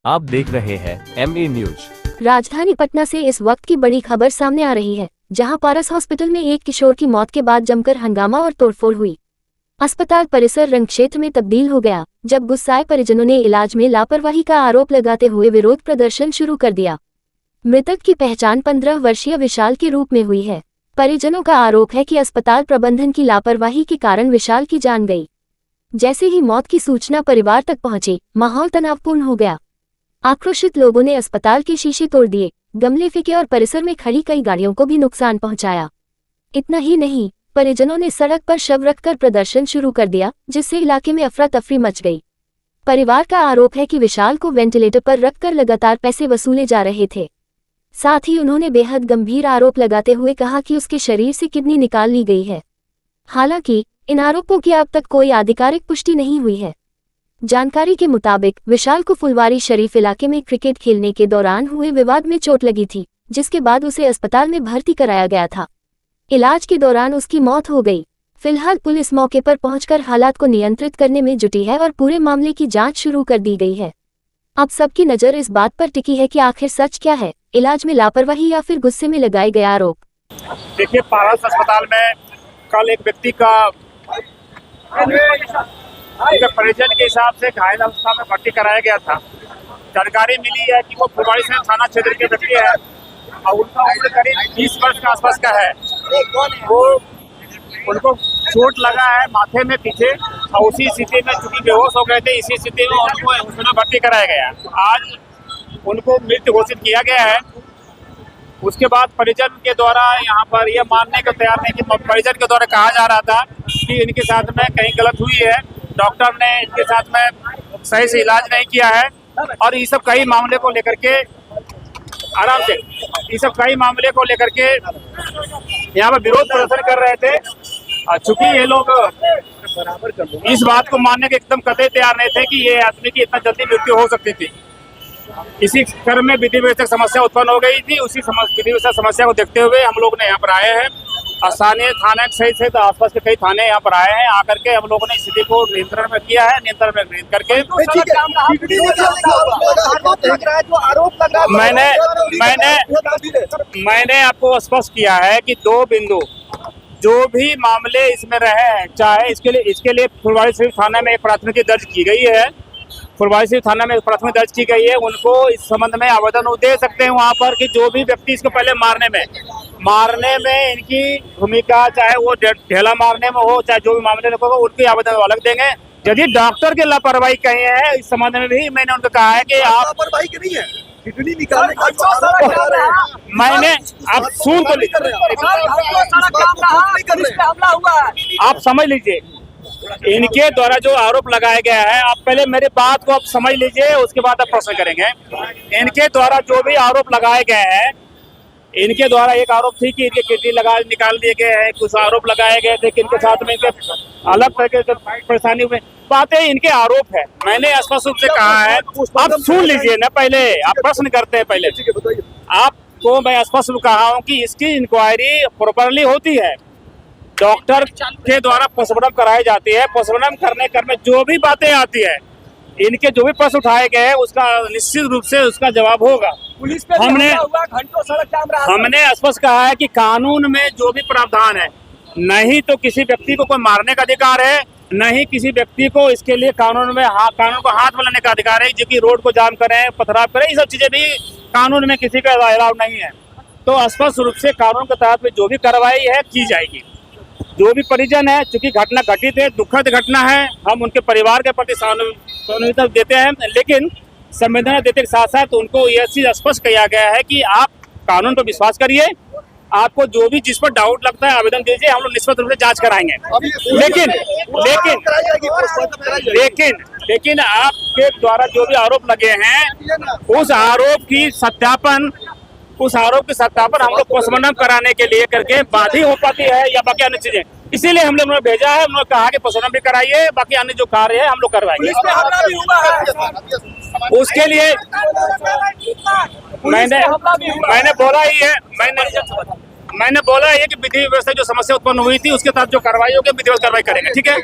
आप देख रहे हैं MA न्यूज। राजधानी पटना से इस वक्त की बड़ी खबर सामने आ रही है, जहां पारस हॉस्पिटल में एक किशोर की मौत के बाद जमकर हंगामा और तोड़फोड़ हुई। अस्पताल परिसर रंगक्षेत्र में तब्दील हो गया, जब गुस्साए परिजनों ने इलाज में लापरवाही का आरोप लगाते हुए विरोध प्रदर्शन शुरू कर दिया। मृतक की पहचान 15 वर्षीय विशाल के रूप में हुई है। परिजनों का आरोप है कि अस्पताल प्रबंधन की लापरवाही के कारण विशाल की जान गई। जैसे ही मौत की सूचना परिवार तक पहुंची, माहौल तनावपूर्ण हो गया। आक्रोशित लोगों ने अस्पताल के शीशे तोड़ दिए, गमले फेंके और परिसर में खड़ी कई गाड़ियों को भी नुकसान पहुंचाया। इतना ही नहीं, परिजनों ने सड़क पर शव रखकर प्रदर्शन शुरू कर दिया, जिससे इलाके में अफरा तफरी मच गई। परिवार का आरोप है कि विशाल को वेंटिलेटर पर रखकर लगातार पैसे वसूले जा रहे थे। साथ ही उन्होंने बेहद गंभीर आरोप लगाते हुए कहा कि उसके शरीर से किडनी निकाल ली गई है। हालांकि इन आरोपों की अब तक कोई आधिकारिक पुष्टि नहीं हुई है। जानकारी के मुताबिक विशाल को फुलवारी शरीफ इलाके में क्रिकेट खेलने के दौरान हुए विवाद में चोट लगी थी, जिसके बाद उसे अस्पताल में भर्ती कराया गया था। इलाज के दौरान उसकी मौत हो गई। फिलहाल पुलिस मौके पर पहुंचकर हालात को नियंत्रित करने में जुटी है और पूरे मामले की जांच शुरू कर दी गई है। अब सबकी नजर इस बात पर टिकी है कि आखिर सच क्या है, इलाज में लापरवाही या फिर गुस्से में लगाए गए आरोप। देखिए, पारस अस्पताल में कल एक व्यक्ति का परिजन के हिसाब से घायल अवस्था में भर्ती कराया गया था। जानकारी मिली है कि वो फुलवारी से थाना क्षेत्र के व्यक्ति है और उनका उम्र करीब 20 वर्ष के आसपास का है। वो उनको चोट लगा है माथे में पीछे, और उसी स्थिति में चूंकि बेहोश हो गए थे, इसी स्थिति में उनको उसमें भर्ती कराया गया। आज उनको मृत घोषित किया गया है। उसके बाद परिजन के द्वारा यहाँ पर यह मानने को तैयार नहीं कि परिजन के द्वारा कहा जा रहा था कि इनके साथ में कहीं गलत हुई है, डॉक्टर ने इनके साथ में सही से इलाज नहीं किया है, और ये सब कई मामले को लेकर के आराम से यहाँ पर विरोध प्रदर्शन कर रहे थे। चूंकि ये लोग इस बात को मानने के एकदम कतई तैयार नहीं थे कि ये आदमी की इतना जल्दी मृत्यु हो सकती थी। इसी क्रम में विधि व्यवस्था समस्या उत्पन्न हो गई थी। उसी विधि व्यवस्था समस्या को देखते हुए हम लोग ने यहाँ पर आए हैं। स्थानीय थाना सहित आसपास के कई थाने यहाँ पर आए हैं। आकर के हम लोगों ने स्थिति को नियंत्रण में किया है। नियंत्रण में करके मैंने आपको स्पष्ट किया है कि 2 बिंदु जो भी मामले इसमें रहे हैं, चाहे इसके लिए फुलवारी शरीफ थाना में एक प्राथमिकी दर्ज की गई है। फुलवारी शरीफ थाना में प्राथमिकी दर्ज की गई है। उनको इस संबंध में आवेदन दे सकते हैं वहाँ पर कि जो भी व्यक्ति इसको पहले मारने में इनकी भूमिका, चाहे वो ढेला मारने में हो, चाहे जो भी मामले होगा, उनकी आवेदन अलग देंगे। यदि डॉक्टर की लापरवाही कही है, इस संबंध में भी मैंने उनको कहा है कि आप लापरवाही की नहीं है, किडनी निकालने का मैंने आप सुन तो आप समझ लीजिए। इनके द्वारा जो आरोप लगाया गया है, आप पहले मेरी बात को आप समझ लीजिए, उसके बाद आप प्रश्न करेंगे। इनके द्वारा जो भी आरोप लगाए गए हैं, इनके द्वारा एक आरोप थी कि इनके किडनी निकाल दिए गए हैं। कुछ आरोप लगाए गए थे कि इनके साथ में इनके अलग तरह के परेशानी में बातें इनके आरोप है। मैंने स्पष्ट रूप से कहा है, आप सुन लीजिए ना, पहले आप प्रश्न करते हैं। पहले आपको मैं स्पष्ट रूप कहा हूँ कि इसकी इंक्वायरी प्रॉपरली होती है, डॉक्टर के द्वारा पोस्टमार्टम कराई जाती है। पोस्टमार्टम करने जो भी बातें आती है, इनके जो भी प्रश्न उठाए गए हैं, उसका निश्चित रूप से उसका जवाब होगा। पुलिस पे हमने स्पष्ट कहा है कि कानून में जो भी प्रावधान है, नहीं तो किसी व्यक्ति को कोई मारने का अधिकार है, नहीं किसी व्यक्ति को इसके लिए कानून को हाथ में लेने का अधिकार है, जो कि रोड को जाम करें, पथराव करें, ये सब चीजें भी कानून में किसी का अलाउ नहीं है। तो स्पष्ट रूप से कानून के तहत में जो भी कार्रवाई है की जाएगी। जो भी परिजन है, चूंकि घटना घटित है, दुखद घटना है, हम उनके परिवार के प्रति सहानुभूति देते हैं, लेकिन संवेदना देते के साथ साथ उनको यह चीज स्पष्ट किया गया है कि आप कानून पर विश्वास करिए। आपको जो भी जिस पर डाउट लगता है आवेदन दीजिए, हम लोग निष्पक्ष रूप से जांच कराएंगे। लेकिन आपके द्वारा जो भी आरोप लगे हैं, उस आरोप की सत्यापन हम लोग पोस्टमार्टम कराने के लिए करके बात ही हो पाती है, या बाकी अन्य चीजें। इसीलिए हम लोग ने भेजा है। हम लोग कहा कि पोस्टमार्टम भी कराइए, बाकी अन्य जो कार्य है हम लोग करवाएंगे। उसके लिए मैंने बोला ही है, मैंने बोला है कि विधि व्यवस्था जो समस्या उत्पन्न हुई थी, उसके तहत जो कार्रवाई होगी, विधि व्यवस्था कार्रवाई करेंगे। ठीक है।